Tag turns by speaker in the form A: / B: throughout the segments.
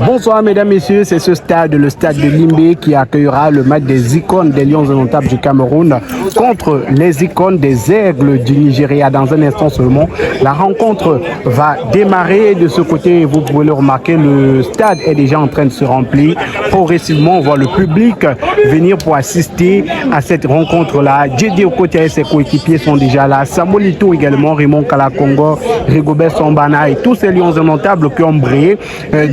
A: Bonsoir mesdames, messieurs, c'est ce stade, le stade de Limbe qui accueillera le match des icônes des Lions indomptables du Cameroun contre les icônes des Aigles du Nigeria. Dans un instant seulement, la rencontre va démarrer de ce côté. Vous pouvez le remarquer, le stade est déjà en train de se remplir. Progressivement, on voit le public venir pour assister à cette rencontre-là. Djedi Okotia et ses coéquipiers sont déjà là. Samuel Ito également, Raymond Kalakongo, Rigobert Sombana et tous ces Lions indomptables qui ont brillé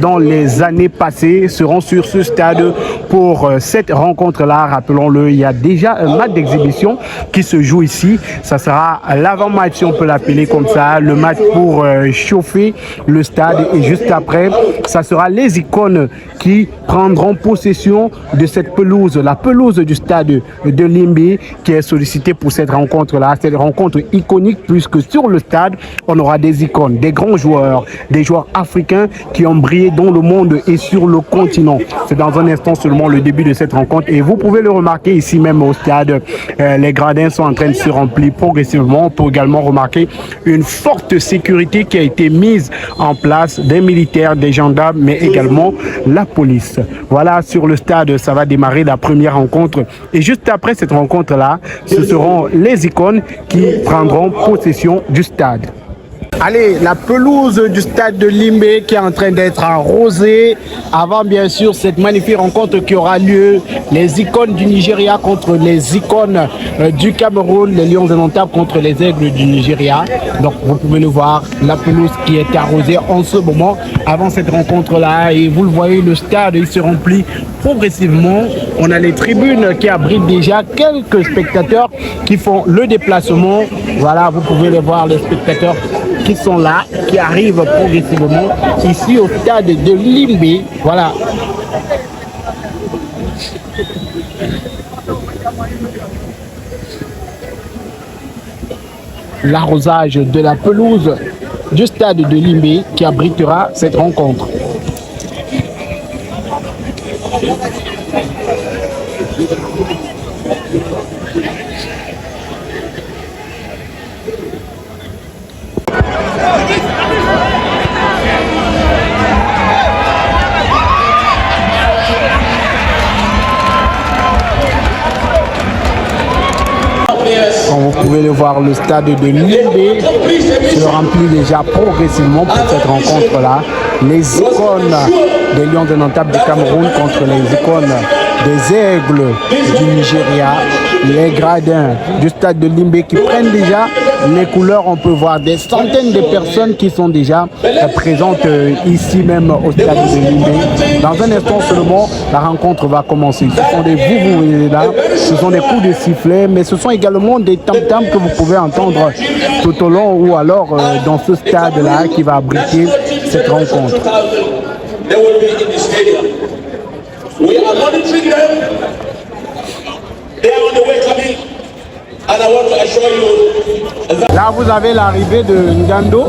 A: dans les années passées seront sur ce stade pour cette rencontre-là. Rappelons-le, il y a déjà un match d'exhibition qui se joue ici. Ça sera l'avant-match, si on peut l'appeler comme ça, le match pour chauffer le stade. Et juste après, ça sera les icônes qui prendront possession de cette pelouse, la pelouse du stade de Limbe qui est sollicitée pour cette rencontre-là. Cette rencontre iconique puisque sur le stade, on aura des icônes, des grands joueurs, des joueurs africains qui ont brillé dans le monde et sur le continent. C'est dans un instant seulement le début de cette rencontre et vous pouvez le remarquer ici même au stade. Les gradins sont en train de se remplir progressivement. On peut également remarquer une forte sécurité qui a été mise en place des militaires, des gendarmes, mais également la police. Voilà, sur le stade, ça va démarrer la première rencontre. Et juste après cette rencontre-là, ce seront les icônes qui prendront possession du stade. Allez, la pelouse du stade de Limbe qui est en train d'être arrosée avant bien sûr cette magnifique rencontre qui aura lieu. Les icônes du Nigeria contre les icônes du Cameroun, les Lions indomptables contre les Aigles du Nigeria. Donc vous pouvez le voir, la pelouse qui est arrosée en ce moment avant cette rencontre-là. Et vous le voyez, le stade il se remplit progressivement. On a les tribunes qui abritent déjà quelques spectateurs qui font le déplacement. Voilà, vous pouvez les voir, les spectateurs qui sont là, qui arrivent progressivement ici au stade de Limbe. Voilà. L'arrosage de la pelouse du stade de Limbe qui abritera cette rencontre. Comme vous pouvez le voir, le stade de Limbe se remplit déjà progressivement pour cette rencontre-là. Les icônes des Lions indomptables du Cameroun contre les icônes des Aigles du Nigeria. Les gradins du stade de Limbe qui prennent déjà les couleurs. On peut voir des centaines de personnes qui sont déjà présentes ici même au stade de Limbe. Dans un instant seulement, la rencontre va commencer. Ce sont des vous là, ce sont des coups de sifflet, mais ce sont également des tam-tams que vous pouvez entendre tout au long ou alors dans ce stade-là qui va abriter cette rencontre. Là, vous avez l'arrivée de Ngando.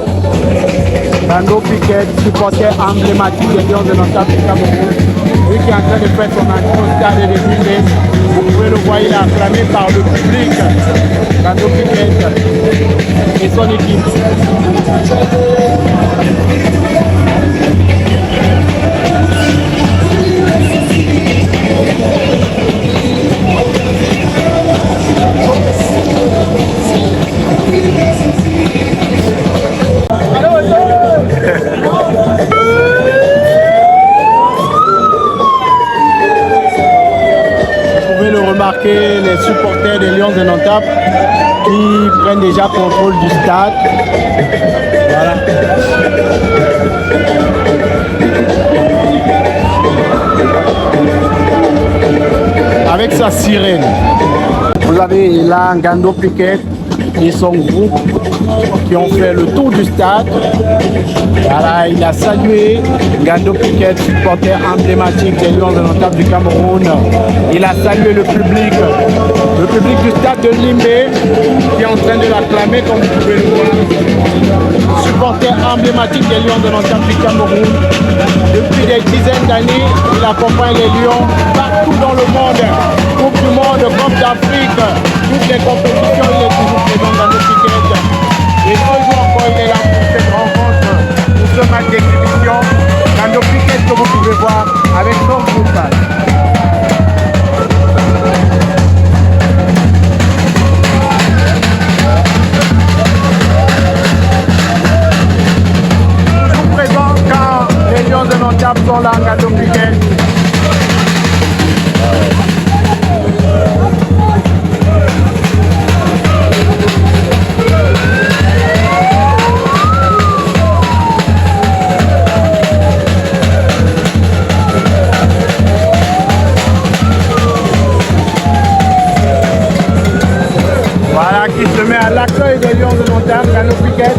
A: Ngando Piquet, supporter emblématique des Lions indomptables du Cameroun. Lui qui est en train de faire son entrée au stade de Limbe. Vous pouvez le voir, il est acclamé par le public. Ngando Piquet et son équipe. Les supporters des Lions indomptables qui prennent déjà contrôle du stade. Voilà. Avec sa sirène. Vous avez là Ngando Piquet et son groupe qui ont fait le tour du stade. Voilà, il a salué Ngando Piquet, supporter emblématique des Lions indomptables du Cameroun. Il a salué le public du stade de Limbe qui est en train de l'acclamer comme vous pouvez le voir. Supporter emblématique des Lions indomptables du Cameroun. Depuis des dizaines d'années, il accompagne les Lions partout dans le monde. Coupe du monde, Coupe d'Afrique, toutes les compétitions, il est toujours présent dans nos piquettes. Et toujours encore, il est là pour cette rencontre, pour ce match d'exhibition. notables sont là, Ngado Piquet. Voilà qui se met à l'accueil des Lions de Notables, Ngado Piquet.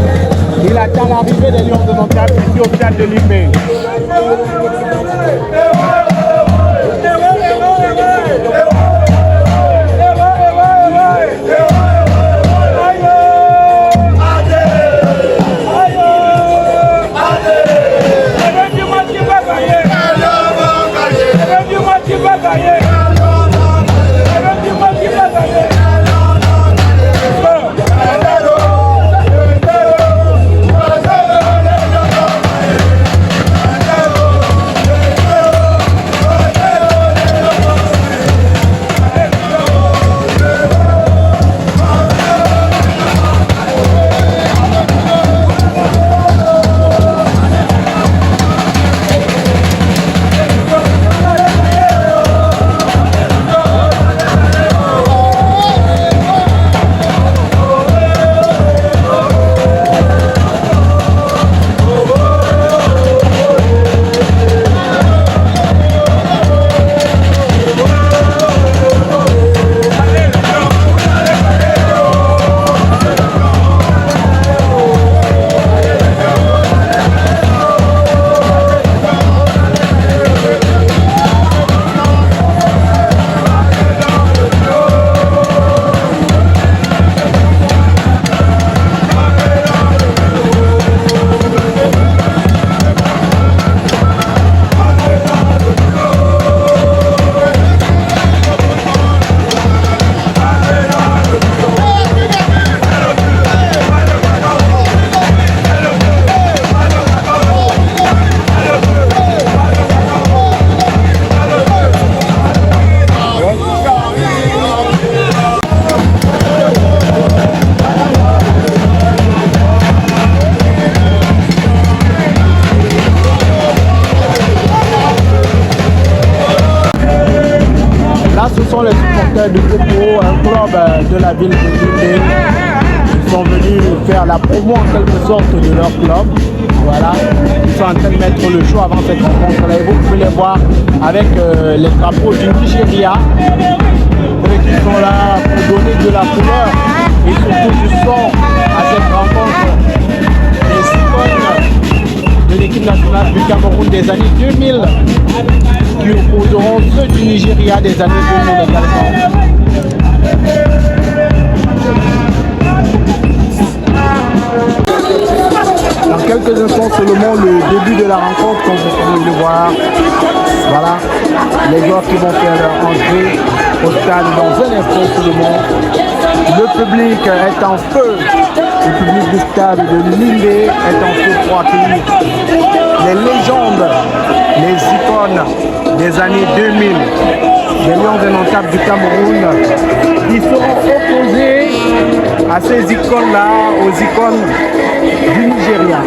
A: Il attend l'arrivée des Lions de Notables ici au stade de Limbé. Les supporters du Coco, un club de la ville de Limbé. Ils sont venus faire la promo en quelque sorte de leur club. Voilà, ils sont en train de mettre le show avant cette rencontre-là. Et vous pouvez les voir avec les drapeaux du Nigeria. Eux qui sont là pour donner de la couleur et surtout du son à cette rencontre. Les icônes de l'équipe nationale du Cameroun des années 2000 qui opposeront ceux du Nigeria des années 2000 également. Dans quelques instants seulement, le début de la rencontre, comme vous pouvez le voir. Voilà, les joueurs qui vont faire leur entrée au stade dans un instant seulement. Le public est en feu. Le public du stade de Limbé est en feu pour accueillir les légendes, les icônes des années 2000, les Lions indomptables du Cameroun, qui seront opposés à ces icônes-là, aux icônes du Nigeria.